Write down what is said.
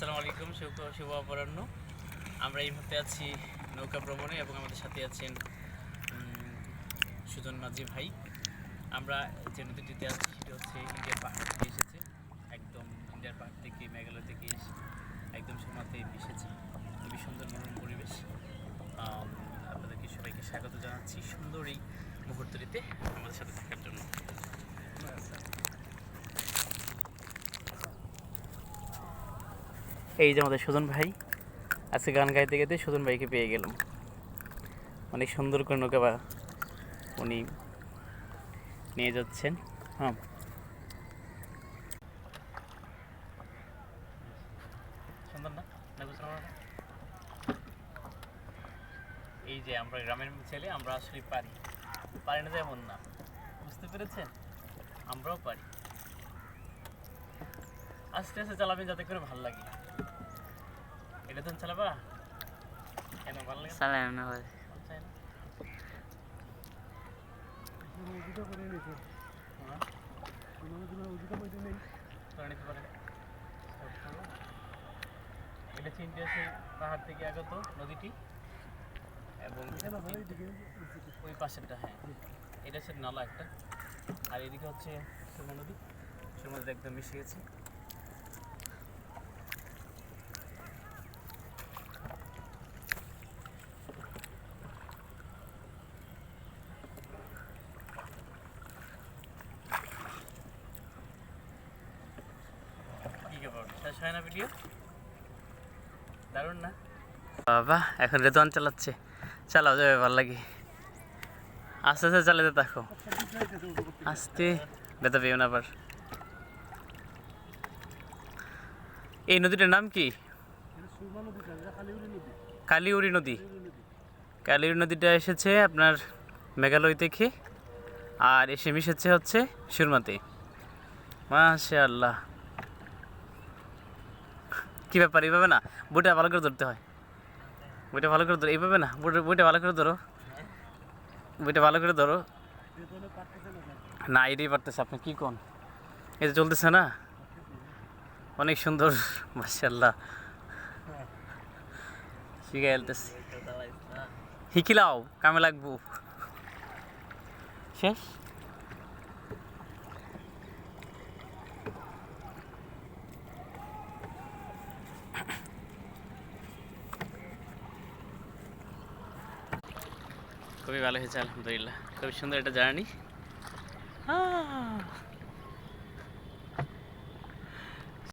আসসালামু আলাইকুম, শুভ অপরাহ্ন। আমরা এই মুহূর্তে আছি নৌকা ভ্রমণে এবং আমাদের সাথে আছেন সুজন মাঝি ভাই। আমরা যে নদীটিতে আছি সেটা হচ্ছে ইন্ডিয়ার পাহাড় থেকে এসেছে, একদম ইন্ডিয়ার পাহাড় থেকে মেঘালয় থেকে এসে একদম সীমাতে মিশেছে। খুবই সুন্দর মনোরম পরিবেশ। আপনাদেরকে সবাইকে স্বাগত জানাচ্ছি সুন্দর এই মুহূর্তটিতে আমাদের সাথে থাকার জন্য। এই যে আমাদের সুজন ভাই আজকে গান গাইতে গাইতে সুজন ভাইকে পেয়ে গেলাম। অনেক সুন্দর করে নৌকা বা উনি নিয়ে যাচ্ছেন। হ্যাঁ, সুন্দর না? এই যে আমরা গ্রামের ছেলে, আমরা আসলে পারি না যেমন না, বুঝতে পেরেছেন? আমরাও পারি। আস্তে আস্তে চালাবেন যাতে করে ভালো লাগে। এটা তো চালাবা কেন ভালো লাগে? চালাই না ভাই, এটা চিন্তা সেই পাহাড় থেকে আগত নদীটি এবং ওই পাশেরটা, হ্যাঁ এটা হচ্ছে নালা একটা, আর এদিকে হচ্ছে সুরমা নদী। সুরমা নদী একদম মিশে গেছে। শেষ হয় না ভিডিও? দারুণ না বাবা? এখন রেদওয়ান চালাচ্ছে, চালাও যাবে, ভালো লাগে। আস্তে আস্তে চালাতে থাকো, আস্তে, ব্যথা পেও না আবার। এই নদীটার নাম কি? কালিউরি নদী। কালিউরি নদীটা এসেছে আপনার মেঘালয় থেকে আর এসে মিশেছে হচ্ছে সুরমাতে। মাশাআল্লাহ, কী ব্যাপার? এইভাবে না, বইটা ভালো করে ধরতে হয়, বইটা ভালো করে ধরো, এইভাবে না, বইটা ভালো করে ধরো, বইটা ভালো করে ধরো। না, এটাই পারতেছে, আপনি কী কোন? এই যে চলতেছে না, অনেক সুন্দর, মাশাআল্লাহ, শিখে ফেলতেছি। শিখিলাও, কামে লাগবো। শেষ। খুবই ভালো হয়েছে আলহামদুলিল্লাহ, খুবই সুন্দর একটা জার্নি।